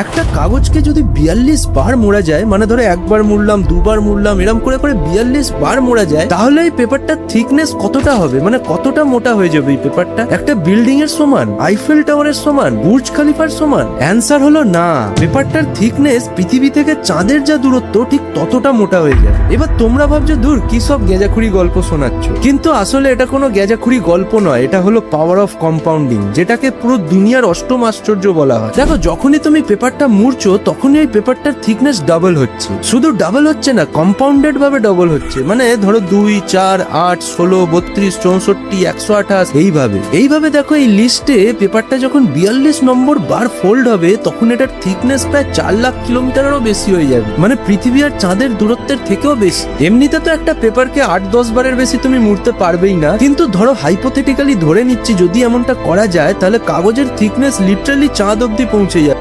একটা কাগজকে যদি 42 বার মোড়া যায়, মানে ধরো একবার মুড়লাম, দুবার মুড়লাম, এরম করে করে 42 বার মোড়া যায়, তাহলে এই পেপারটার থিকনেস কতটা হবে, মানে কতটা মোটা হয়ে যাবে এই পেপারটা? একটা বিল্ডিং এর সমান, আইফেল টাওয়ারের সমান, বুর্জ খলিফার সমান? অ্যান্সার হলো না। পেপারটার থিকনেস পৃথিবী থেকে চাঁদের যা দূরত্ব ঠিক ততটা মোটা হয়ে যাবে। এবার তোমরা ভাবছো দূর কি সব গেঁজাখুরি গল্প শোনাচ্ছ, কিন্তু আসলে এটা কোনো গেঁজাখুরি গল্প নয়, এটা হলো পাওয়ার অফ কম্পাউন্ডিং, যেটাকে পুরো দুনিয়ার অষ্টম আশ্চর্য বলা হয়। দেখো, যখনই তুমি পেপারটা মুড়ছো তখনই ওই পেপারটার থিকনেস ডাবল হচ্ছে। শুধু ডাবল হচ্ছে না, কম্পাউন্ডেড ভাবে ডাবল হচ্ছে। মানে ধরো 2, 4, 8, 16, 32, 64, 128 এইভাবে দেখো এই লিস্টে পেপারটা যখন 42 নম্বর বার ফোল্ড হবে তখন এটার থিকনেস প্রায় 4 লাখ কিলোমিটারেরও বেশি হয়ে যাবে, মানে পৃথিবী আর চাঁদের দূরত্বের থেকেও বেশি। এমনিতে তো একটা পেপারকে 8-10 বারের বেশি তুমি মুড়তে পারবেই না, কিন্তু ধরো হাইপোথেটিক্যালি ধরে নিচ্ছি যদি এমনটা করা যায় তাহলে কাগজের থিকনেস লিটারালি চাঁদ অব্দি পৌঁছে যায়।